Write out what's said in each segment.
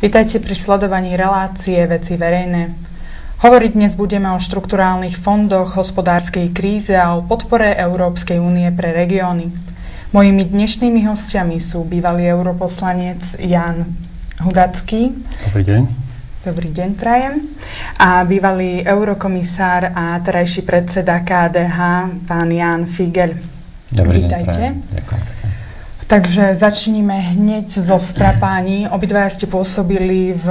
Vítajte pri sledovaní relácie Veci verejné. Hovoriť dnes budeme o štrukturálnych fondoch, hospodárskej kríze a o podpore Európskej únie pre regióny. Mojimi dnešnými hostiami sú bývalý europoslanec Ján Hudacký. Dobrý deň. Dobrý deň, prajem. A bývalý eurokomisár a terajší predseda KDH, pán Ján Figel. Dobrý Vítajte. Deň, ďakujem. Takže začníme hneď zo strapáni. Obidvaja ste pôsobili v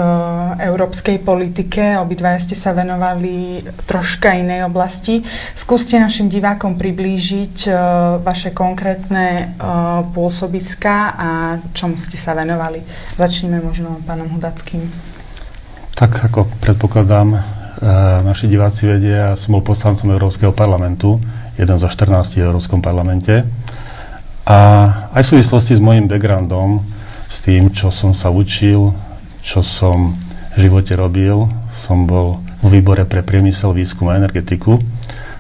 európskej politike, obidvaja ste sa venovali troška inej oblasti. Skúste našim divákom priblížiť vaše konkrétne pôsobiská a čomu ste sa venovali. Začneme možno pánom Hudackým. Tak ako predpokladám, naši diváci vedia, ja som bol poslancom Európskeho parlamentu, jeden zo 14 v Európskom parlamente. A aj v súvislosti s mojím backgroundom, s tým, čo som sa učil, čo som v živote robil, som bol vo výbore pre priemysel, výskum a energetiku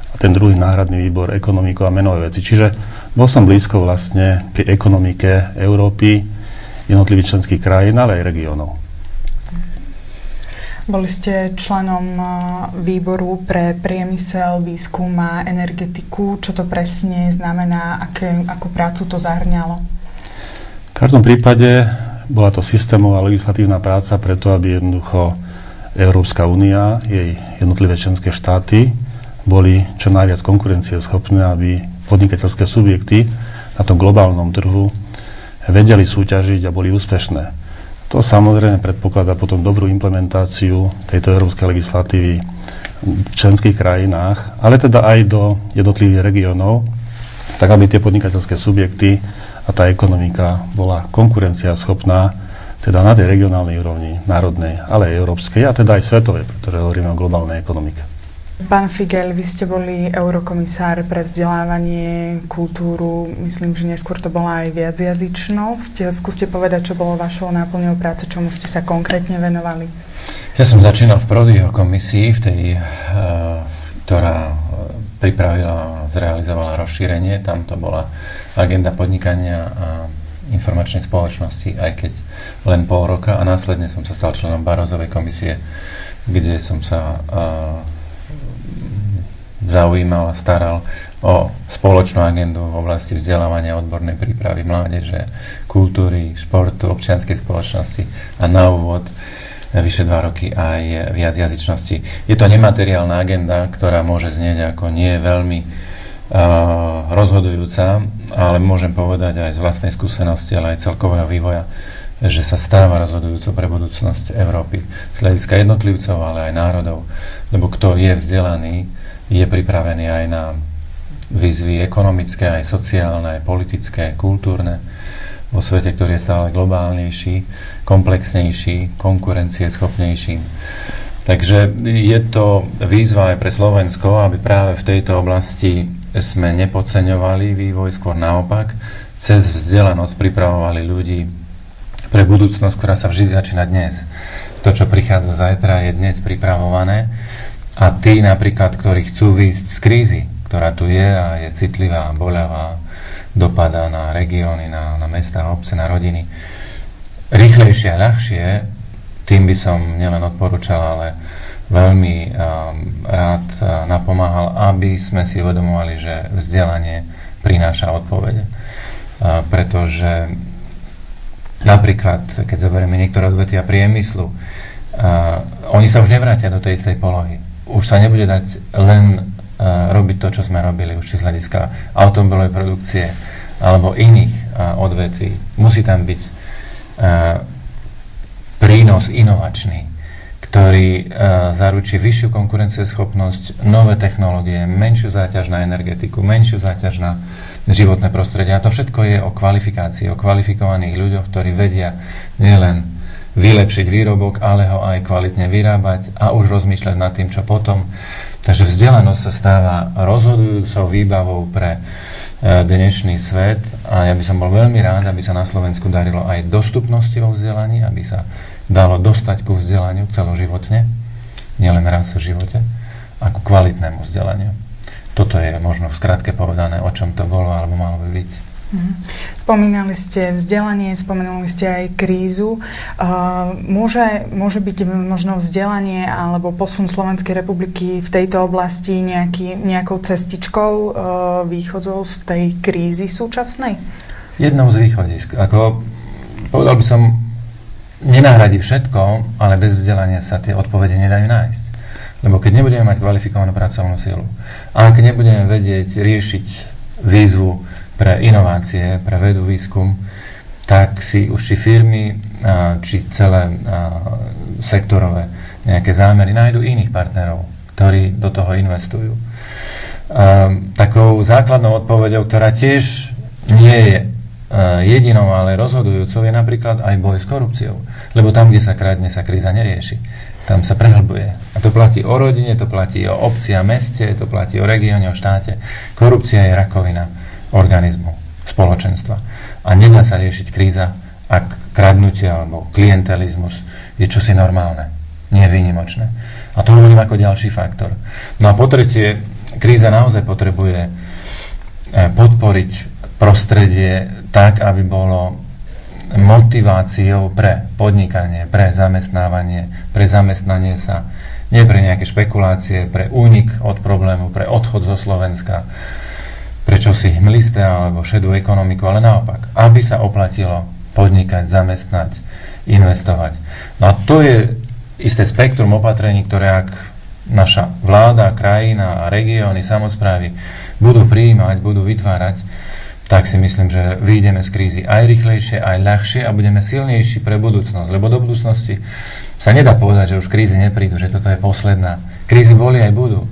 a ten druhý náhradný výbor ekonomiku a menové veci. Čiže bol som blízko vlastne k ekonomike Európy, jednotlivých členských krajín, ale aj regiónov. Boli ste členom výboru pre priemysel, výskum a energetiku. Čo to presne znamená, akú prácu to zahrňalo? V každom prípade bola to systémová legislatívna práca preto, aby jednoducho Európska únia, jej jednotlivé členské štáty boli čo najviac konkurencieschopné, aby podnikateľské subjekty na tom globálnom trhu vedeli súťažiť a boli úspešné. To samozrejme predpokladá potom dobrú implementáciu tejto európskej legislatívy v členských krajinách, ale teda aj do jednotlivých regiónov, tak aby tie podnikateľské subjekty a tá ekonomika bola konkurenciaschopná teda na tej regionálnej úrovni, národnej, ale aj európskej a teda aj svetovej, pretože hovoríme o globálnej ekonomike. Pán Figel, vy ste boli eurokomisár pre vzdelávanie, kultúru, myslím, že neskôr to bola aj viacjazyčnosť. Skúste povedať, čo bolo vašou náplňou práce, čomu ste sa konkrétne venovali. Ja som začínal v Prodiho komisii, v tej, ktorá pripravila a zrealizovala rozšírenie. Tam to bola agenda podnikania a informačnej spoločnosti, aj keď len pol roka. A následne som sa stal členom Barrosovej komisie, kde som sa zaujímal a staral o spoločnú agendu v oblasti vzdelávania, odbornej prípravy mládeže, kultúry, športu, občianskej spoločnosti a na úvod vyše 2 roky aj viacjazyčnosti. Je to nemateriálna agenda, ktorá môže znieť ako nie veľmi rozhodujúca, ale môžem povedať aj z vlastnej skúsenosti, ale aj celkového vývoja, že sa stáva rozhodujúcou pre budúcnosť Európy z hľadiska jednotlivcov, ale aj národov, lebo kto je vzdelaný, je pripravený aj na výzvy ekonomické, aj sociálne, aj politické, kultúrne vo svete, ktorý je stále globálnejší, komplexnejší, konkurencieschopnejší. Takže je to výzva aj pre Slovensko, aby práve v tejto oblasti sme nepodceňovali vývoj, skôr naopak, cez vzdelanosť pripravovali ľudí pre budúcnosť, ktorá sa vždy začína dnes. To, čo prichádza zajtra, je dnes pripravované. A tí napríklad, ktorí chcú výjsť z krízy, ktorá tu je a je citlivá, boľavá, dopadá na regióny, na mestá, obce, na rodiny, rýchlejšie a ľahšie, tým by som nielen odporúčal, ale veľmi rád napomáhal, aby sme si uvedomovali, že vzdelanie prináša odpovede. Pretože napríklad, keď zoberieme niektoré odvetvia priemyslu, oni sa už nevrátia do tej istej polohy. Už sa nebude dať len robiť to, čo sme robili, už z hľadiska automobilovej produkcie alebo iných odvetví. Musí tam byť prínos inovačný, ktorý zaručí vyššiu konkurencieschopnosť, nové technológie, menšiu záťaž na energetiku, menšiu záťaž na životné prostredie. A to všetko je o kvalifikácii, o kvalifikovaných ľuďoch, ktorí vedia nielen vylepšiť výrobok, ale ho aj kvalitne vyrábať a už rozmýšľať nad tým, čo potom. Takže vzdelanosť sa stáva rozhodujúcou výbavou pre dnešný svet a ja by som bol veľmi rád, aby sa na Slovensku darilo aj dostupnosti vo vzdelaní, aby sa dalo dostať ku vzdelaniu celoživotne, nielen raz v živote, a ku kvalitnému vzdelaniu. Toto je možno v skratke povedané, o čom to bolo alebo malo by byť. Spomínali ste vzdelanie, spomínali ste aj krízu. Môže byť možno vzdelanie alebo posun Slovenskej republiky v tejto oblasti nejakou cestičkou východzov z tej krízy súčasnej? Jednou z východisk. Povedal by som, nenahradí všetko, ale bez vzdelania sa tie odpovede nedajú nájsť. Lebo keď nebudeme mať kvalifikovanú pracovnú silu, a ak nebudeme vedieť riešiť výzvu pre inovácie, pre vedu, výskum, tak si už či firmy, či celé sektorové nejaké zámery nájdu iných partnerov, ktorí do toho investujú. Takou základnou odpoveďou, ktorá tiež nie je jedinou, ale rozhodujúcou, je napríklad aj boj s korupciou. Lebo tam, kde sa kradne, sa kríza nerieši. Tam sa prehlbuje. A to platí o rodine, to platí o obci a meste, to platí o regióne, o štáte. Korupcia je rakovina organizmu, spoločenstva. A nedá sa riešiť kríza, ak kradnutie alebo klientelizmus je čosi normálne, nie výnimočné. A to hovorím ako ďalší faktor. No a po tretie, kríza naozaj potrebuje podporiť prostredie tak, aby bolo motiváciou pre podnikanie, pre zamestnávanie, pre zamestnanie sa, nie pre nejaké špekulácie, pre únik od problému, pre odchod zo Slovenska, pre čosi hmlisté alebo šedú ekonomiku, ale naopak, aby sa oplatilo podnikať, zamestnať, investovať. No a to je isté spektrum opatrení, ktoré ak naša vláda, krajina a regióny, samosprávy budú prijímať, budú vytvárať, tak si myslím, že vyjdeme z krízy aj rýchlejšie, aj ľahšie a budeme silnejší pre budúcnosť. Lebo do budúcnosti sa nedá povedať, že už krízy neprídu, že toto je posledná. Krízy boli aj budú,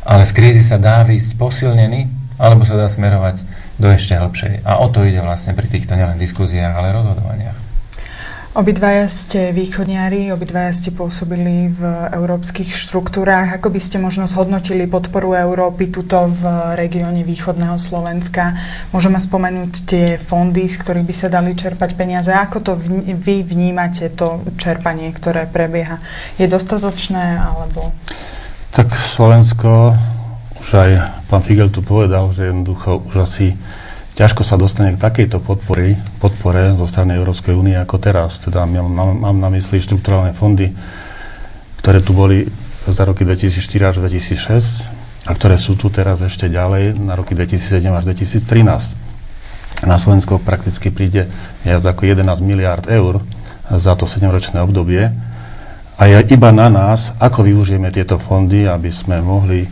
ale z krízy sa dá výjsť posilnený, alebo sa dá smerovať do ešte hĺbšej. A o to ide vlastne pri týchto nielen diskuziách, ale rozhodovaniach. Obidvaja ste východniari, obidvaja ste pôsobili v európskych štruktúrách. Ako by ste možno zhodnotili podporu Európy tuto v regióne východného Slovenska? Môžeme spomenúť tie fondy, z ktorých by sa dali čerpať peniaze. Ako to vy vnímate, to čerpanie, ktoré prebieha? Je dostatočné, alebo... Tak Slovensko, už aj pán Figel tu povedal, že jednoducho už asi ťažko sa dostane k takejto podpore zo strany Európskej únie ako teraz. Teda mám na mysli štrukturálne fondy, ktoré tu boli za roky 2004 až 2006 a ktoré sú tu teraz ešte ďalej na roky 2007 až 2013. Na Slovensko prakticky príde viac ako 11 miliárd eur za to 7-ročné obdobie a je iba na nás, ako využijeme tieto fondy, aby sme mohli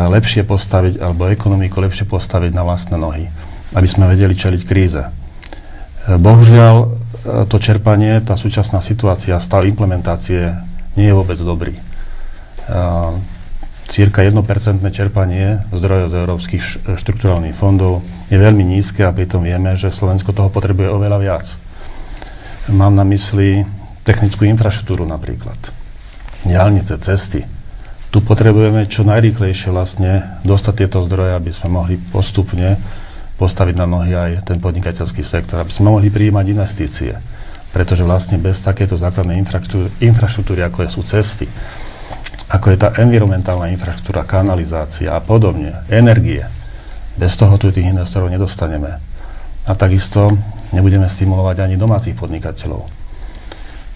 lepšie postaviť, alebo ekonomiku lepšie postaviť na vlastné nohy, aby sme vedeli čeliť kríze. Bohužiaľ, to čerpanie, tá súčasná situácia, stav implementácie nie je vôbec dobrý. Cirka 1% čerpanie zdrojov z európskych štrukturálnych fondov je veľmi nízke a pritom vieme, že Slovensko toho potrebuje oveľa viac. Mám na mysli technickú infraštruktúru napríklad, diaľnice, cesty. Tu potrebujeme čo najrýchlejšie vlastne dostať tieto zdroje, aby sme mohli postupne postaviť na nohy aj ten podnikateľský sektor, aby sme mohli prijímať investície. Pretože vlastne bez takéto základnej infraštruktúry, ako sú cesty, ako je tá environmentálna infraštruktúra, kanalizácia a podobne, energie, bez toho tu tých investorov nedostaneme. A takisto nebudeme stimulovať ani domácich podnikateľov.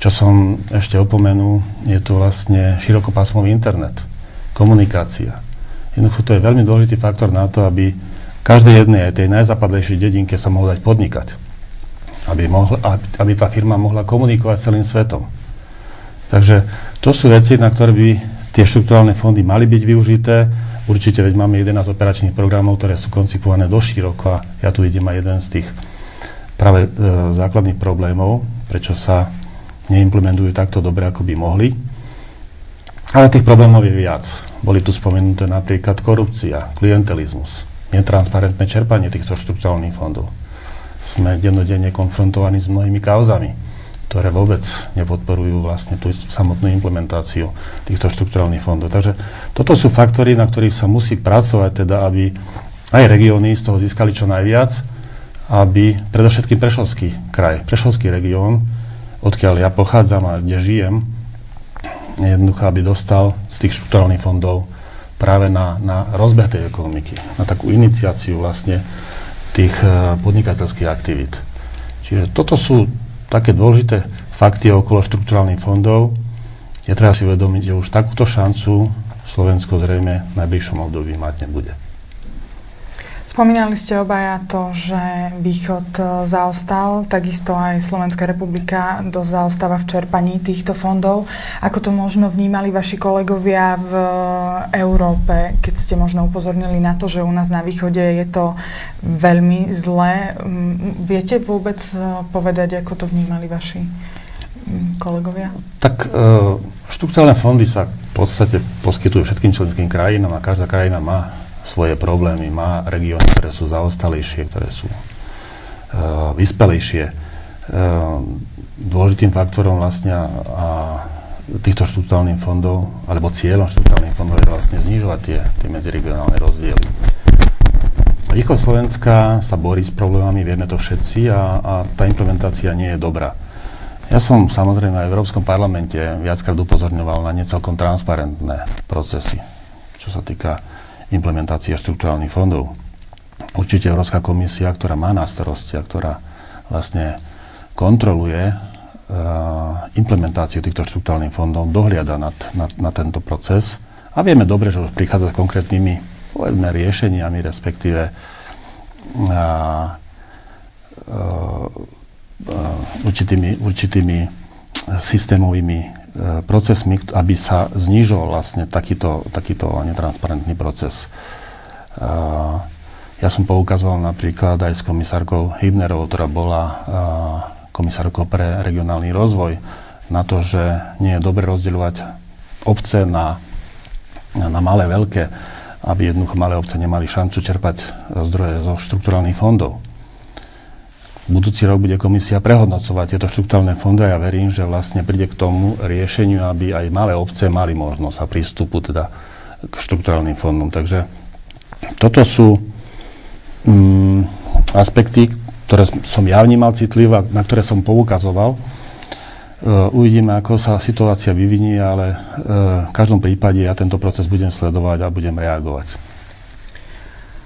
Čo som ešte opomenul, je tu vlastne širokopásmový internet, komunikácia. Jednoducho to je veľmi dôležitý faktor na to, aby každej jednej, aj tej najzápadlejšej dedinke sa mohlo dať podnikať. Aby tá firma mohla komunikovať s celým svetom. Takže to sú veci, na ktoré by tie štrukturálne fondy mali byť využité. Určite, veď máme 11 operačných programov, ktoré sú koncipované doširoko a ja tu vidím aj jeden z tých práve základných problémov, prečo sa neimplementujú takto dobre, ako by mohli. Ale tých problémov je viac. Boli tu spomenuté napríklad korupcia, klientelizmus, netransparentné čerpanie týchto štrukturálnych fondov. Sme dennodenne konfrontovaní s mnohými kauzami, ktoré vôbec nepodporujú vlastne tú samotnú implementáciu týchto štrukturálnych fondov. Takže toto sú faktory, na ktorých sa musí pracovať, teda aby aj regióny z toho získali čo najviac, aby predovšetkým Prešovský kraj, Prešovský región, odkiaľ ja pochádzam a kde žijem, jednoducho, aby dostal z tých štrukturálnych fondov práve na rozbeh tej ekonomiky, na takú iniciáciu vlastne tých podnikateľských aktivít. Čiže toto sú také dôležité fakty okolo štrukturálnych fondov. Je treba si uvedomiť, že už takúto šancu Slovensko zrejme v najbližšom období mať nebude. Spomínali ste obaja to, že Východ zaostal, takisto aj Slovenská republika dosť zaostáva v čerpaní týchto fondov. Ako to možno vnímali vaši kolegovia v Európe, keď ste možno upozornili na to, že u nás na východe je to veľmi zlé? Viete vôbec povedať, ako to vnímali vaši kolegovia? Tak štrukturálne fondy sa v podstate poskytujú všetkým členským krajinám a každá krajina má svoje problémy, má regióny, ktoré sú zaostalejšie, ktoré sú vyspelejšie. Dôležitým faktorom vlastne týchto štrukturálnych fondov, alebo cieľom štrukturálnych fondov je vlastne znižovať tie medziregionálne rozdiely. Východ Slovenska sa borí s problémami, vieme to všetci a tá implementácia nie je dobrá. Ja som samozrejme aj v Európskom parlamente viackrát upozorňoval na necelkom transparentné procesy, čo sa týka implementácia štrukturálnych fondov. Určite Európska komisia, ktorá má na starosti a ktorá vlastne kontroluje implementáciu týchto štrukturálnych fondov, dohliada na tento proces a vieme dobre, že už prichádza s konkrétnymi riešeniami, respektíve určitými systémovými procesmi, aby sa znížil vlastne takýto netransparentný proces. Ja som poukazoval napríklad aj s komisárkou Hübnerovou, ktorá bola komisárkou pre regionálny rozvoj, na to, že nie je dobre rozdeľovať obce na malé, veľké, aby jednoducho malé obce nemali šancu čerpať zdroje zo štrukturálnych fondov. Budúci rok bude komisia prehodnocovať tieto štrukturálne fondy a ja verím, že vlastne príde k tomu riešeniu, aby aj malé obce mali možnosť a prístupu teda k štrukturálnym fondom. Takže toto sú aspekty, ktoré som ja vnímal citlivo, na ktoré som poukazoval. Uvidíme, ako sa situácia vyvinie, ale v každom prípade ja tento proces budem sledovať a budem reagovať.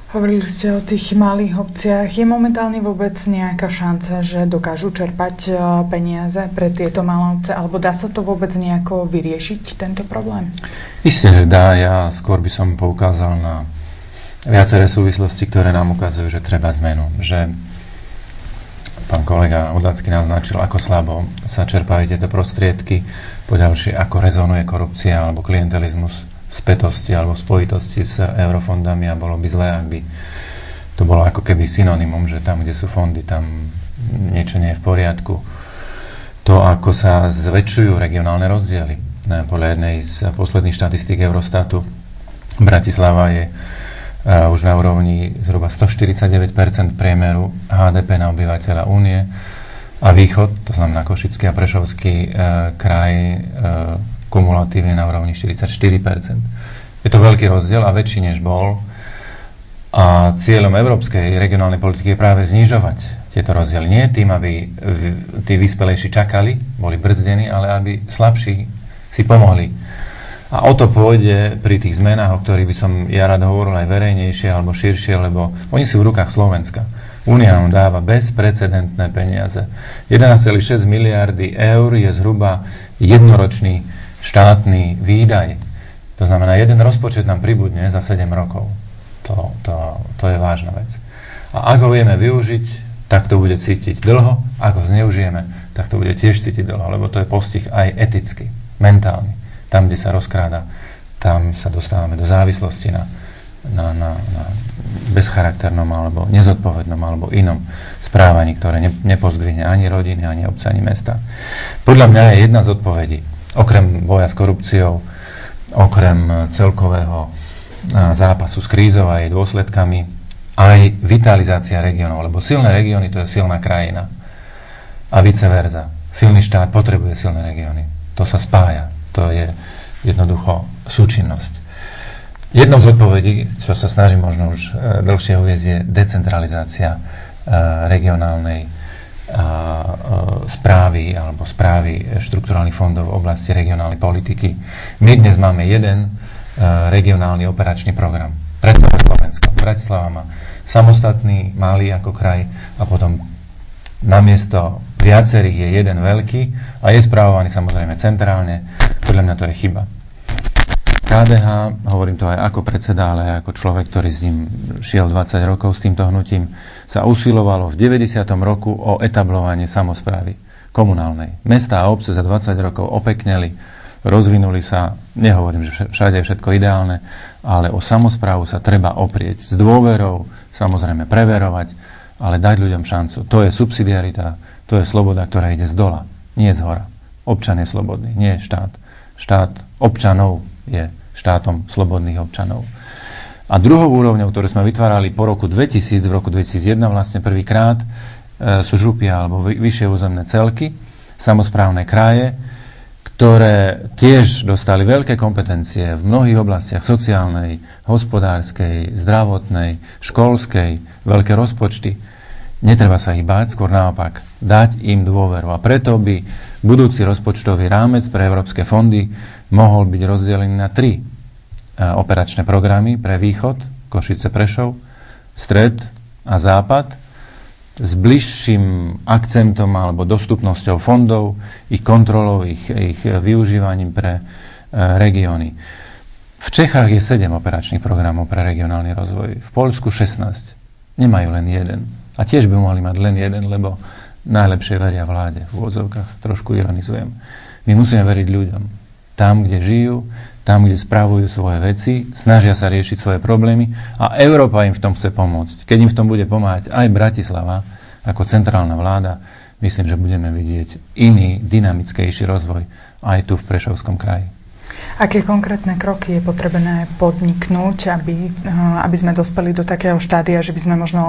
Hovorili ste o tých malých obciach. Je momentálne vôbec nejaká šanca, že dokážu čerpať peniaze pre tieto malé obce? Alebo dá sa to vôbec nejako vyriešiť, tento problém? Isté, že dá. Ja skôr by som poukázal na viaceré súvislosti, ktoré nám ukazujú, že treba zmenu. Že pán kolega Odlacký naznačil, ako slabo sa čerpajú tieto prostriedky. Poďalšie, ako rezonuje korupcia alebo klientelizmus v spätosti alebo v spojitosti s eurofondami a bolo by zlé, ak by to bolo ako keby synonymum, že tam, kde sú fondy, tam niečo nie je v poriadku. To, ako sa zväčšujú regionálne rozdiely. Podľa jednej z posledných štatistík Eurostatu Bratislava je už na úrovni zhruba 149% priemeru HDP na obyvateľa Únie a východ, to znamená Košický a Prešovský kraj, kumulatívne na úrovni 44%. Je to veľký rozdiel a väčší než bol. A cieľom európskej regionálnej politiky je práve znižovať tieto rozdiely. Nie tým, aby tí vyspelejší čakali, boli brzdení, ale aby slabší si pomohli. A o to pôjde pri tých zmenách, o ktorých by som ja rád hovoril aj verejnejšie alebo širšie, lebo oni sú v rukách Slovenska. Únia nám dáva bezprecedentné peniaze. 11,6 miliardy eur je zhruba jednoročný štátny výdaj. To znamená, jeden rozpočet nám pribudne za 7 rokov. To je vážna vec. A ak ho vieme využiť, tak to bude cítiť dlho. Ak ho zneužijeme, tak to bude tiež cítiť dlho, lebo to je postih aj etický, mentálny. Tam, kde sa rozkráda, tam sa dostávame do závislosti na bezcharakternom alebo nezodpovednom alebo inom správaní, ktoré nepozdvihne ani rodiny, ani obce, ani mesta. Podľa mňa je jedna z odpovedí, okrem boja s korupciou, okrem celkového zápasu s krízou a jej dôsledkami, aj vitalizácia regiónov, lebo silné regióny to je silná krajina. A vice versa. Silný štát potrebuje silné regióny. To sa spája. To je jednoducho súčinnosť. Jednou z odpovedí, čo sa snažím možno už dlhšie uviesť, je decentralizácia regionálnej správy alebo správy štrukturálnych fondov v oblasti regionálnej politiky. My dnes máme jeden regionálny operačný program. predsa Slovensko. Bratislava má samostatný, malý ako kraj a potom namiesto viacerých je jeden veľký a je správovaný samozrejme centrálne. Podľa mňa to je chyba. KDH, hovorím to aj ako predseda, ale aj ako človek, ktorý s ním šiel 20 rokov s týmto hnutím, sa usilovalo v 90. roku o etablovanie samosprávy komunálnej. Mestá a obce za 20 rokov opekneli, rozvinuli sa, nehovorím, že všade je všetko ideálne, ale o samosprávu sa treba oprieť s dôverou, samozrejme preverovať, ale dať ľuďom šancu. To je subsidiarita, to je sloboda, ktorá ide z dola, nie z hora. Občan je slobodný, nie je štát. Štát občanov je štátom slobodných občanov. A druhou úrovňou, ktorú sme vytvárali po roku 2000, v roku 2001 vlastne prvýkrát, sú župy alebo vyššie územné celky, samosprávne kraje, ktoré tiež dostali veľké kompetencie v mnohých oblastiach sociálnej, hospodárskej, zdravotnej, školskej, veľké rozpočty. Netreba sa ich báť, skôr naopak, dať im dôveru. A preto by budúci rozpočtový rámec pre európske fondy mohol byť rozdelený na 3 operačné programy pre východ, Košice, Prešov, stred a západ, s bližším akcentom alebo dostupnosťou fondov, ich kontrolou, ich využívaním pre regióny. V Čechách je 7 operačných programov pre regionálny rozvoj, v Poľsku 16. Nemajú len jeden. A tiež by mohli mať len jeden, lebo najlepšie veria vláde, v úvodzovkách, trošku ironizujem. My musíme veriť ľuďom. Tam, kde žijú, tam, kde spravujú svoje veci, snažia sa riešiť svoje problémy a Európa im v tom chce pomôcť. Keď im v tom bude pomáhať aj Bratislava ako centrálna vláda, myslím, že budeme vidieť iný, dynamickejší rozvoj aj tu v Prešovskom kraji. Aké konkrétne kroky je potrebné podniknúť, aby sme dospeli do takého štádia, že by sme možno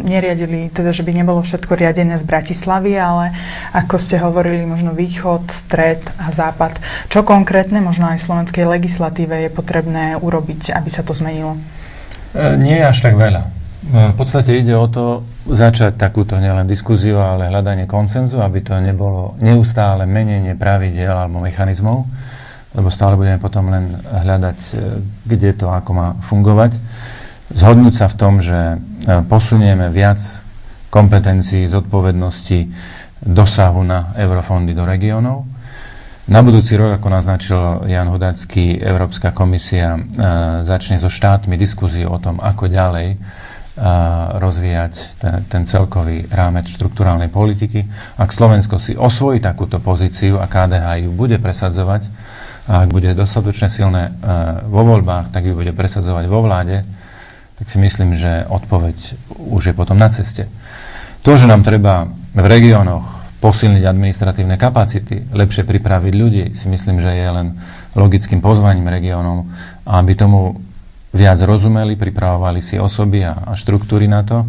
neriadili, teda že by nebolo všetko riadené z Bratislavy, ale ako ste hovorili, možno východ, stred a západ. Čo konkrétne, možno aj v slovenskej legislatíve je potrebné urobiť, aby sa to zmenilo? Nie až tak veľa. V podstate ide o to začať takúto nielen diskuziu, ale hľadanie konsenzu, aby to nebolo neustále menenie pravidiel alebo mechanizmov, lebo stále budeme potom len hľadať, kde to ako má fungovať. Zhodnúť sa v tom, že posunieme viac kompetencií, zodpovednosti, dosahu na eurofondy do regiónov. Na budúci rok, ako naznačil Jan Hudacký, Európska komisia začne so štátmi diskuziu o tom, ako ďalej rozvíjať ten celkový rámec štrukturálnej politiky. Ak Slovensko si osvojí takúto pozíciu a KDH ju bude presadzovať, a ak bude dostatočne silné vo voľbách, tak ju bude presadzovať vo vláde, tak si myslím, že odpoveď už je potom na ceste. To, že nám treba v regiónoch posilniť administratívne kapacity, lepšie pripraviť ľudí, si myslím, že je len logickým pozvaním regiónom, aby tomu viac rozumeli, pripravovali si osoby a štruktúry na to.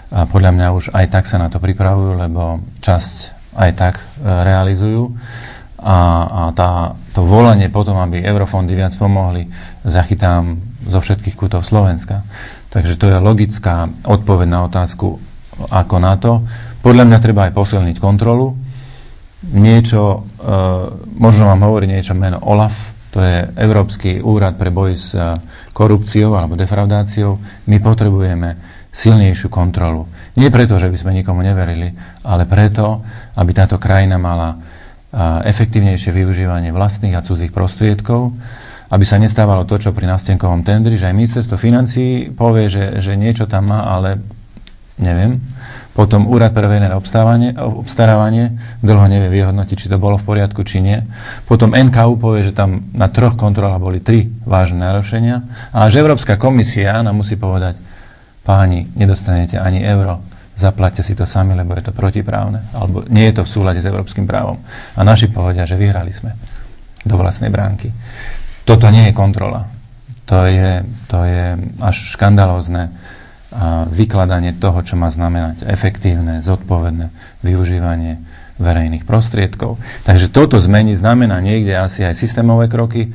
A podľa mňa už aj tak sa na to pripravujú, lebo časť aj tak realizujú. A to volanie potom, aby eurofondy viac pomohli, zachytám zo všetkých kútov Slovenska. Takže to je logická odpoveď na otázku, ako na to. Podľa mňa treba aj posilniť kontrolu. Niečo, možno vám hovorí niečo meno OLAF, to je Európsky úrad pre boj s korupciou alebo defraudáciou. My potrebujeme silnejšiu kontrolu. Nie preto, že by sme nikomu neverili, ale preto, aby táto krajina mala efektívnejšie využívanie vlastných a cudzích prostriedkov, aby sa nestávalo to, čo pri nástenkovom tendri, že aj ministerstvo financií povie, že niečo tam má, ale neviem. Potom úrad pre verejné obstarávanie dlho nevie vyhodnotiť, či to bolo v poriadku, či nie. Potom NKÚ povie, že tam na 3 kontrolách boli 3 vážne narušenia a že Európska komisia nám musí povedať: páni, nedostanete ani euro, zaplaťte si to sami, lebo je to protiprávne, alebo nie je to v súlade s európskym právom. A naši povedia, že vyhrali sme do vlastnej bránky. Toto nie je kontrola. To je až škandalózne vykladanie toho, čo má znamenať efektívne, zodpovedné využívanie verejných prostriedkov. Takže toto zmeniť znamená niekde asi aj systémové kroky,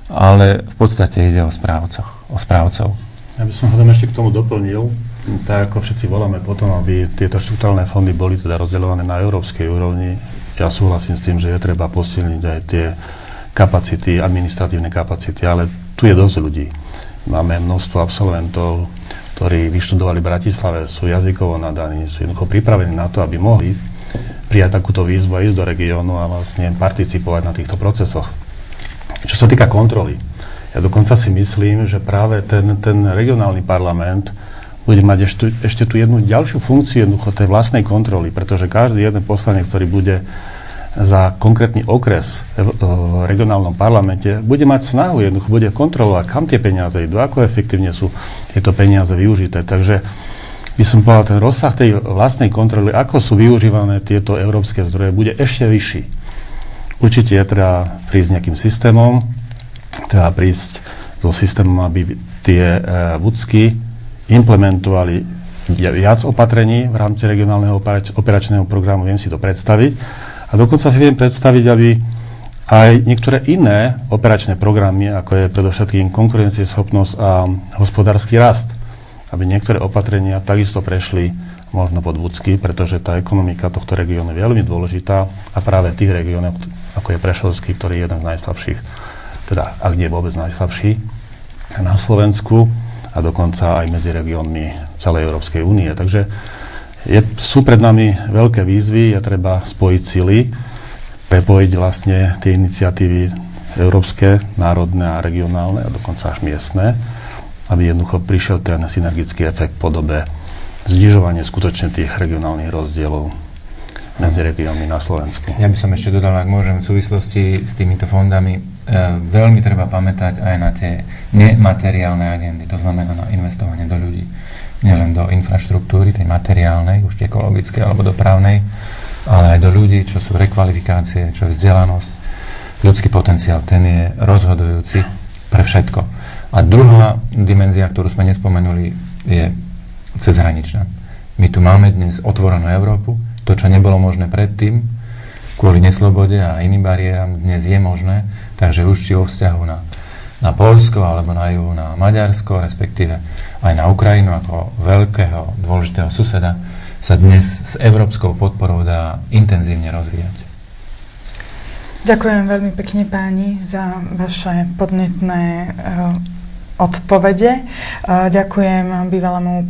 ale v podstate ide o správcov. Ja by som ho tam ešte k tomu doplnil. Tak ako všetci voláme potom, aby tieto štruktúrne fondy boli teda rozdeľované na európskej úrovni, ja súhlasím s tým, že je treba posilniť aj tie kapacity, administratívne kapacity, ale tu je dosť ľudí. Máme množstvo absolventov, ktorí vyštudovali v Bratislave, sú jazykovo nadaní, sú jednoducho pripravení na to, aby mohli prijať takúto výzvu a ísť do regiónu a vlastne participovať na týchto procesoch. Čo sa týka kontroly, ja dokonca si myslím, že práve ten regionálny parlament bude mať ešte tú jednu ďalšiu funkciu jednoducho tej vlastnej kontroly, pretože každý jeden poslanec, ktorý bude za konkrétny okres v regionálnom parlamente, bude mať snahu, jednoducho bude kontrolovať, kam tie peniaze idú, ako efektívne sú tieto peniaze využité. Takže by som povedal, ten rozsah tej vlastnej kontroly, ako sú využívané tieto európske zdroje, bude ešte vyšší. Určite je treba prísť nejakým systémom, treba prísť so systémom, aby tie vúcky implementovali viac opatrení v rámci regionálneho operačného programu, viem si to predstaviť. A dokonca si viem predstaviť, aby aj niektoré iné operačné programy, ako je predovšetkým konkurencieschopnosť a hospodársky rast, aby niektoré opatrenia takisto prešli možno pod vúcky, pretože tá ekonomika tohto regiónu je veľmi dôležitá a práve tých regiónov, ako je Prešovský, ktorý je jeden z najslabších, teda ak nie vôbec najslabší na Slovensku a dokonca aj medzi regiónmi celej Európskej únie. Takže sú pred nami veľké výzvy, je treba spojiť sily, prepojiť vlastne tie iniciatívy európske, národné a regionálne a dokonca až miestne, aby jednoducho prišiel ten synergický efekt v podobe znižovania skutočne tých regionálnych rozdielov medzi regiónmi na Slovensku. Ja by som ešte dodal, ak môžem, v súvislosti s týmito fondami veľmi treba pamätať aj na tie nemateriálne agendy, to znamená na investovanie do ľudí. Nielen do infraštruktúry, tej materiálnej, už ekologickej alebo dopravnej, ale aj do ľudí, čo sú rekvalifikácie, čo je vzdelanosť. Ľudský potenciál, ten je rozhodujúci pre všetko. A druhá dimenzia, ktorú sme nespomenuli, je cezhraničná. My tu máme dnes otvorenú Európu. To, čo nebolo možné predtým, kvôli neslobode a iným bariéram, dnes je možné. Takže už či vo vzťahu na Poľsko alebo na juhu na Maďarsko, respektíve aj na Ukrajinu ako veľkého, dôležitého suseda, sa dnes s európskou podporou dá intenzívne rozvíjať. Ďakujem veľmi pekne páni za vaše podnetné odpovede. Ďakujem bývalému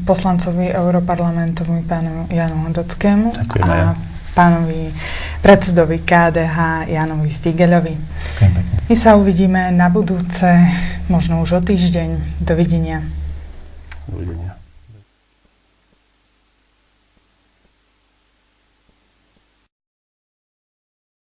poslancovi Europarlamentovi pánu Janu Hodockému a pánovi predsedovi KDH Jánovi Figeľovi. Ďakujem pekne. My sa uvidíme na budúce, možno už o týždeň. Dovidenia. Dovidenia.